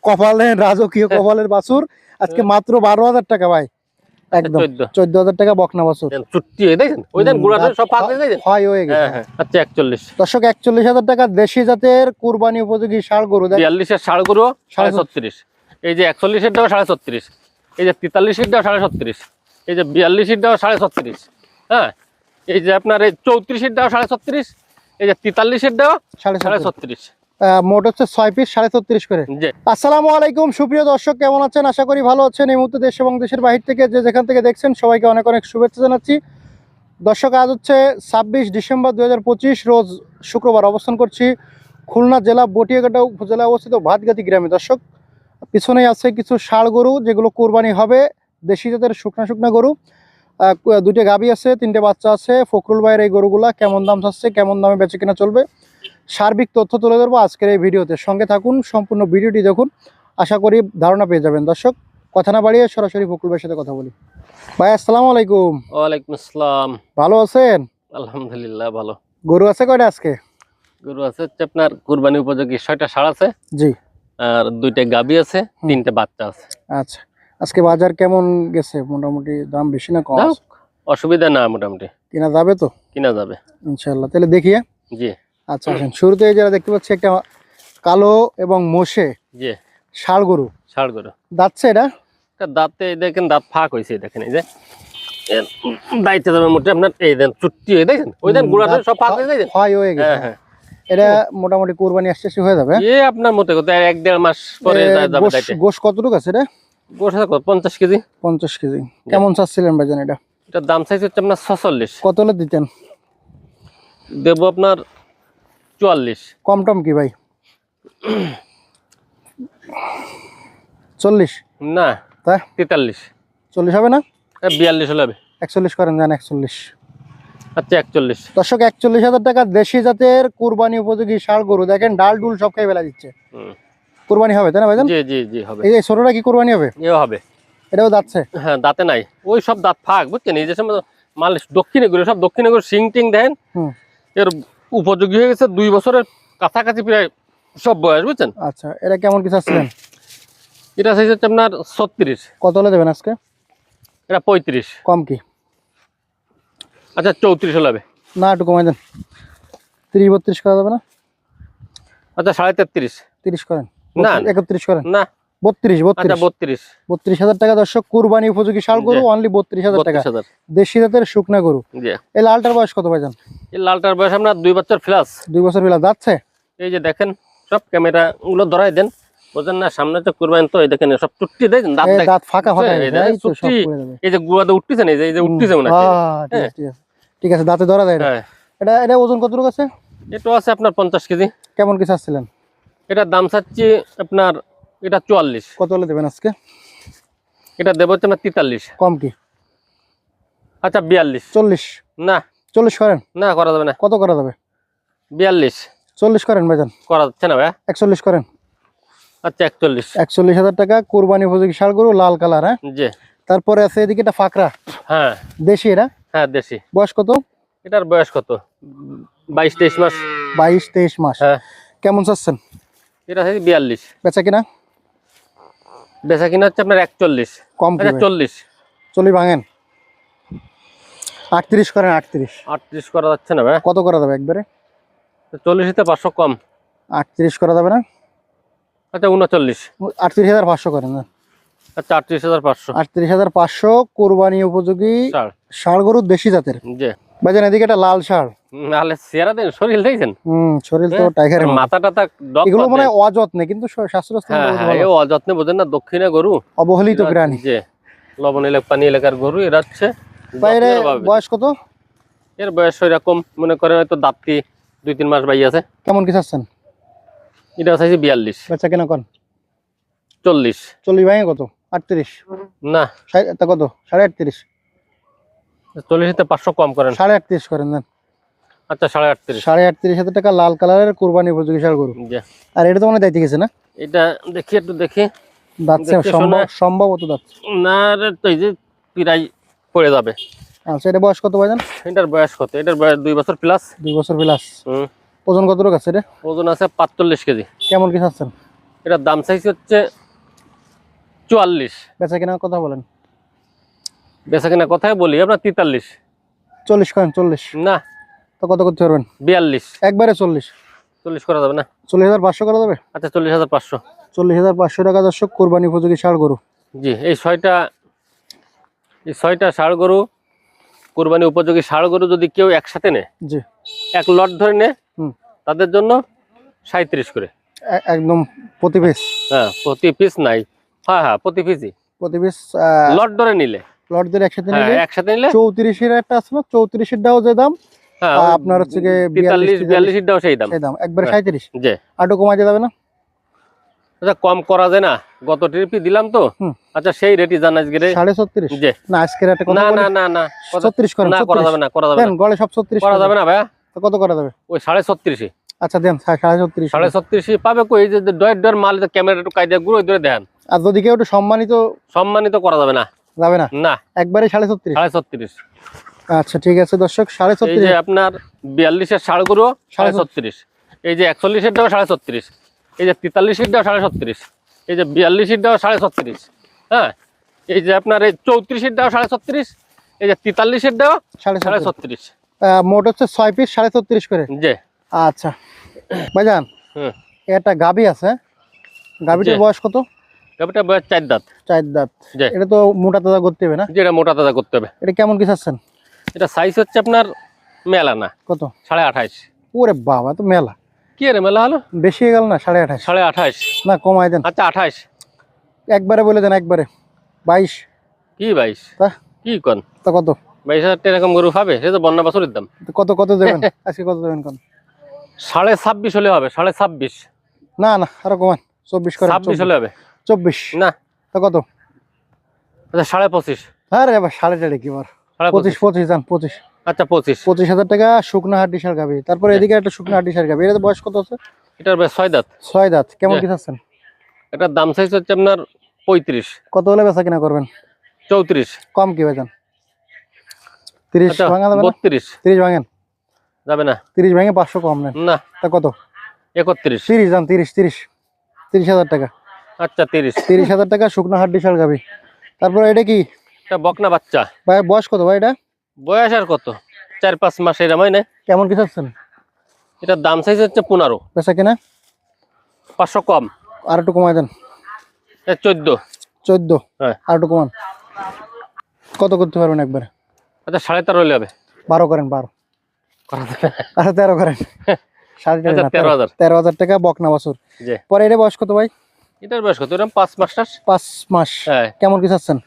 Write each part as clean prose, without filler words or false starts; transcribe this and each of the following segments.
কপালে রাজকীয় কপালের বাছুর আজকে মাত্র 12,000 টাকা ভাই, একদম 14,000 টাকা বকনা বাছুর। চুট্টি দেখেন ওই দেন গুড়াটা সব ফাঁক হয়ে গেছে। হয় হয়ে গেছে। আচ্ছা 41 দর্শক 41,000 টাকা দেশি জাতের কুরবানি উপযোগী ষাঁড় গরু। 42 এর ষাঁড় গরু 36.5, এই যে 41 এর টাকা 36.5, এই যে 43 এর টাকা 37.5, এই যে 42 এর টাকা 37.5, হ্যাঁ এই যে আপনার এই 34 এর টাকা 37.5, এই যে 43 এর টাকা 37.5, মোট হচ্ছে 6 পিস 37.5 করে। আসসালামু আলাইকুম সুপ্রিয় দর্শক, কেমন আছেন? আশা করি ভালো আছেন। এই মুহূর্তে দেশ এবং দেশের বাহির থেকে যে যেখান থেকে দেখছেন সবাইকে অনেক অনেক শুভেচ্ছা জানাচ্ছি। দর্শক আজ হচ্ছে 26 ডিসেম্বর 2025 রোজ শুক্রবার। অবস্থান করছি খুলনা জেলা বটিয়াঘাটা উপজেলায় অবস্থিত ভাতগাতি গ্রামে। দর্শক পিছনেই আছে কিছু ষাঁড় গরু যেগুলো কোরবানি হবে, দেশি জাতের শুকনা গরু। দুইটা গাভী আছে, 3টে বাচ্চা আছে। ফখরুল ভাইয়ের এই গরুগুলা কেমন দাম চাচ্ছে, কেমন দামে বেচে কিনা চলবে, সার্বিক তথ্য তুলে ধরবো আজকের এই ভিডিওতে। সঙ্গে থাকুন, সম্পূর্ণ ভিডিওটি দেখুন, আশা করি ধারণা পেয়ে যাবেন। দর্শক কথা না বাড়িয়ে সরাসরি ফখরুল ভাইয়ের সাথে কথা বলি। ভাই আসসালামু আলাইকুম। ওয়ালাইকুম আসসালাম। ভালো আছেন? আলহামদুলিল্লাহ ভালো। গরু আছে কয়টা আজকে? গরু আছে হচ্ছে আপনার কুরবানি উপযোগী 6টা ষাঁড় আছে, জি, আর 2টে গাভী আছে, 3টে বাচ্চা আছে। আচ্ছা, আজকে বাজার কেমন গেছে? মোটামুটি দাম বেশি না কম? অসুবিধা না, মোটামুটি কিনা যাবে তো? কিনা যাবে ইনশাআল্লাহ। তাহলে দেখি। জি আচ্ছা আসেন, শুরুতে যারা দেখতে পাচ্ছি একটা কালো এবং মোষে জি ষাঁড় গরু। দাঁতছে এটা দাঁতে দেখেন দাঁত ফাঁক হয়েছে, দেখেন এই যে দাইতে যাবে মোটে আপনার এই দেন চুট্টি দেখেন ওই দেন গুড়াটা সব ফাঁক হয়ে গেছে। হয়ে গেছে। এটা মোটামুটি কুরবানি আসছে হয়ে যাবে। এই আপনার মতে কত 1-1.5 মাস পরে যাবে। গোশ কতটুকু আছে এটা? গোশ আছে 50 কেজি। 50 কেজি। কেমন চাচ্ছিলেন ভাইজান এটা? এটার দাম চাইছে হচ্ছে আপনার 46। কত হলে দিতেন? দেব আপনার 44। কম টম কি ভাই? 40 না, তাই 43। 40 হবে না? 42 হলে হবে। 41 করেন, জান 41। আচ্ছা 41। দর্শক 41,000 টাকা দেশি জাতের কুরবানি উপযোগী ষাঁড় গরু। দেখেন ডাল ডুল সব খাই বেলা দিচ্ছে। কুরবানি হবে তাই না ভাইজান? জি জি জি হবে। এই যে ছোটটা কি কুরবানি হবে? এও হবে। এটাও দাঁতছে? হ্যাঁ দাঁতে নাই, ওই সব দাঁত ফাঁক বুঝছেন। এই যে মাল দক্ষিণে গরু, সব দক্ষিণে গরু সিং টিং দেন, এর উপযোগী হয়ে গেছে 2 বছরের কাছাকাছি প্রায় সব বয়স বুঝছেন। আচ্ছা, এটা কেমন কি চাচ্ছিলেন? এটা চাইছে হচ্ছে আপনার 36। কত হলে দেবেন আজকে? এটা 35। কম কি? আচ্ছা 34 হলে হবে। না একটু কমাই দেন, 30-32 করা যাবে না? আচ্ছা 33.5। 30 করেন না, 31 করেন না, 32। আচ্ছা 32,000 টাকা দর্শক কুরবানি উপযোগী ষাঁড় গরু, অনলি 32,000 টাকা দেশি জাতের শুকনা গরু। এই লালটার বয়স কত ভাইজান? এই লালটার বয়স আপনার 2 বছর প্লাস। 2 বছর প্লাস যাচ্ছে। এই যে দেখেন সব ক্যামেরা গুলো ধরাই দেন, বুঝেন না, সামনে তো কুরবানি তো এই দেখেন সব টুট্টি দেখেন, দাঁত ফাঁকা ফাঁকা। এই যে গুয়াতে উঠতেছে না, এই যে উঠতেছে মনে হয়। ঠিক আছে, দাঁতে ধরা যায় না। এটা ওজন কতটুকু আছে? এটা আছে আপনার 50 কেজি। কেমন কি চাচ্ছিলেন? এটার দাম চাচ্ছি আপনার এটা 44। কত হলে দেবেন আজকে? এটা দেবো হচ্ছে আপনার 43। কম কি? আচ্ছা 42। 40 না, 40 করেন না, করা যাবে না। কত করা যাবে? 42। 40 করেন ভাইজান। করা যাচ্ছে না ভাই। 41 করেন। আচ্ছা 41। 41,000 টাকা কুরবানি উপযোগী ষাঁড় গরু, লাল কালার। হ্যাঁ জি। তারপরে আছে এদিকে এটা ফাকরা। হ্যাঁ দেশি। এটা হ্যাঁ দেশি। বয়স কত এটার? বয়স কত? 22-23 মাস। 22-23 মাস। হ্যাঁ। কেমন চাচ্ছেন? এটা আছে 42। বেচা কিনা? বেচা কিনা হচ্ছে আপনার 41। কম? আচ্ছা 40। 40 ভাঙেন, 38 করেন। 38 করা যাচ্ছে না ভাই। কত করা যাবে একবারে? 40 তে 500 কম। 38 করা যাবে না? আচ্ছা 39। 38,500 করেন না? আচ্ছা 38,500। 38,500 কুরবানি উপযোগী ষাঁড় গরু দেশি জাতের। জি ভাইজান, এদিকে একটা লাল ষাঁড়। লাল চেহারা দেন, শরীর দেখছেন? শরীর তো টাইগারের মাথাটা। এগুলো মনে হয় অযত্নে, কিন্তু শাস্ত্রস্থ অযত্নে বোঝেন না, দক্ষিণে গরু, অবহেলিত প্রাণী। জি, লবণ পানি এলাকার গরু এরা হচ্ছে। বাইরে বয়স কত? এর বয়স এরকম মনে করেন হয়তো দাঁতটি 2-3 মাস বাই আছে। কেমন কি চাচ্ছেন? এটা চাইছি 42। বেচা কেনা কোন? 40। 40 ভাঙে কত? 38 না, তা কত? 38.5। 40 তে 500 কম করেন। 38.5 করেন না? আচ্ছা 38.5। 38,000 টাকা লাল কালারের কুরবানি উপযোগী ষাঁড় গরু। আর এটা তো মনে দাইতে গেছে না? এটা দেখি একটু দেখি, দাঁতছে সম্ভবত দাঁতছে না রে, তো এই যে পিরাই পড়ে যাবে। আচ্ছা, এটা বয়স কত ভাইজান? এটার বয়স কত? এটার বয়স 2 বছর প্লাস। 2 বছর প্লাস। ওজন কতটুকু আছে এটা? ওজন আছে 45 কেজি। কেমন কি চাচ্ছেন? এটার দাম চাইছে হচ্ছে 44। বেচা কেনা কথা বলেন। বেচা কেনা কথাই বলি আপনার 43। 40 করেন, 40 না তো কত করতে পারবেন? 42। একবারে 40। 40 করা যাবে না? 40,500 করা যাবে। আচ্ছা 40,500। 40,500 টাকা দর্শক, কোরবানি উপযোগী ষাঁড় গরু। জি, এই ছয়টা ষাঁড় গরু কোরবানি উপযোগী ষাঁড় গরু যদি কেউ একসাথে নেয়, জি, এক লট ধরে নেয়, তাদের জন্য 37 করে একদম প্রতি পিস। হ্যাঁ প্রতি পিস নাই, হ্যাঁ প্রতি পিসই, প্রতি পিস লট ধরে নিলে, লট ধরে একসাথে হ্যাঁ নিলে একসাথে নিলে 34 এর একটা আছে না, 34 এর দাও যে দাম, হ্যাঁ আপনার হচ্ছে যে 43 এর দাও সেই দাম, একবারে 37। জি, আটো কমাইতে যাবে না? আচ্ছা কম করা যায় না? গত ট্রিপই দিলাম তো, আচ্ছা সেই রেটই জানাই গেলে 36.5। জি না আজকে রেটে কত? না না না না 36 করেন। না করা যাবে না, করা যাবে না, গলে সব 36 করা যাবে না ভাইয়া। তো কত করা যাবে? ওই 36। আচ্ছা দেন 37। 37 পাবে কই? এই যে ডয়ের মাল, ক্যামেরা একটু কায়দা গুঁড়ো ধরে দেন। আর যদি কেউ একটু সম্মানিত করা যাবে না, যাবে না, না একবারে 37। 37। আচ্ছা ঠিক আছে দর্শক, 37। এই যে আপনার 42 এর ষাঁড় গরু 37। এই যে 41 এর দাও 37। এই যে 43 এর দাও 37। এই যে 42 এর দাও 37। হ্যাঁ, এই যে আপনার এই 34 এর দাও 37। এই যে 43 এর দাও 37। মোট হচ্ছে 6 পিস 37 করে। জি আচ্ছা ভাইজান, একটা গাবি আছে, গাবিটার বয়স কত? গাবিটার বয়স 4 দাঁত। 4 দাঁত। এটা তো মোটা তাজা করতে হবে না? যেটা মোটা তাজা করতে হবে। এটা কেমন কি চাচ্ছেন? এটা সাইজ হচ্ছে আপনার মেলা না, কত? 28.5। ওরে বাবা, তো মেলা। কি রে মেলা হলো? বেশি হয়ে গেল না? 28.5। 28.5 না কমাই দেন। আচ্ছা 28 একবারে বলে দেন, একবারে 22। কি 22? তা কি কোন? তো কত? 22,000 টাকা এরকম গরু পাবে? সে তো বন্যা বছরের দাম। কত কত দেবেন আজকে? কত দেবেন কোন? 26.5 হলে হবে। 26.5 না না, আরো কমান। 24 করে। 26 হলে হবে। 24 না তো কত? আচ্ছা 25.5। আরে বাবা, 3.5 কি বার? 25 জান, 25। আচ্ছা 25,000 টাকা শুকনো হাড্ডি ষাঁড় গাবি। তারপরে এদিকে একটা শুকনো হাড্ডি ষাঁড় গাবি। এর বয়স কত আছে? এটার বয়স 6 দাঁত। 6 দাঁত। কেমন কি চাচ্ছেন? এটার দাম চাইছে হচ্ছে আপনার 35। কত হলে বেচা কিনা করবেন? 34। কম কি ভাইজান? 30 ভাঙা যাবে না? 32। 30 ভাঙেন যাবে না? 30 ভাঙে 500 কম নেন না। তা কত? 31। 30 জান, 30,000 টাকা। আচ্ছা 30,000 টাকা শুকনো হাড্ডি ষাঁড় গাবি। তারপরে এটা কি? এটা বকনা বাচ্চা। ভাই বয়স কত ভাই এটা? বয়স আর কত? 4-5 মাস এরকম হয় না? কেমন কি চাচ্ছেন? এটার দাম চাইছে হচ্ছে 15। বেচা কিনা 500 কম। আর একটু কমাই দেন। 14। হ্যাঁ, আর একটু কমান। কত করতে পারবেন একবারে? আচ্ছা 13.5 হলে হবে। 12 করেন, 12 আচ্ছা 13 করেন। 13,000 টাকা বকনা বছর। পরে এটা বয়স কত ভাই? এটার বয়স কত? এরকম 5 মাস। 5 মাস। হ্যাঁ। কেমন কি চাচ্ছেন?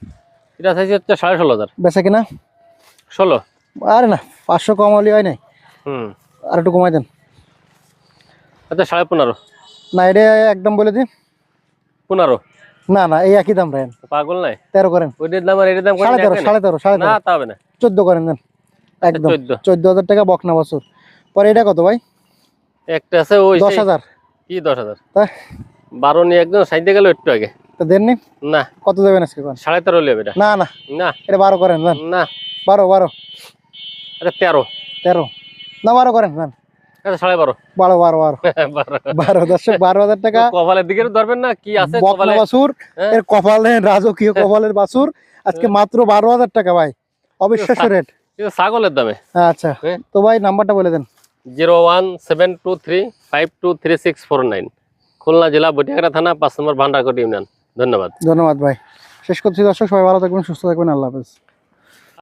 এটা চাইছে হচ্ছে 16,500। বেচা কিনা 16। আরে না, 500 কম হলে হয় নাই। আর একটু কমাই দেন। আচ্ছা 15.5। না, এটা একদম বলে দিন। 15। না না, এই একই দাম রাখেন। পাগল নাই? 13 করেন। ওইটার দাম আর এটার দাম 13.5 না, তা হবে না। 14 করেন দেন। একদম 14,000 টাকা বকনা বছর। পরে এটা কত ভাই? একটা আছে ওই 10,000। কি 10,000? 12 নিয়ে একদম সাইডে গেল একটু আগে। তো দেননি? না। কত দেবেন আজকে কোন? 13.5 হলে হবে এটা। না না না, এটা 12 করেন দেন। না 12। আচ্ছা 13 না 12 করেন দেন। আচ্ছা 12.5। 12 দর্শক, 12,000 টাকা। কপালের দিকে ধরবেন না, কি আছে বকনা বাছুর, এর কপালে রাজকীয় কপালের বাছুর। আজকে মাত্র 12,000 টাকা ভাই, অবিশ্বাস্য রেট। এটা ছাগলের দামে। আচ্ছা তো ভাই নাম্বারটা বলে দেন। 01723523649, খুলনা জেলা বটিয়াঘাটা থানা, 5 নম্বর ভান্ডারকোট ইউনিয়ন। ধন্যবাদ ভাই। শেষ করছি দর্শক, সবাই ভালো থাকবেন, সুস্থ থাকবেন, আল্লাহ হাফেজ।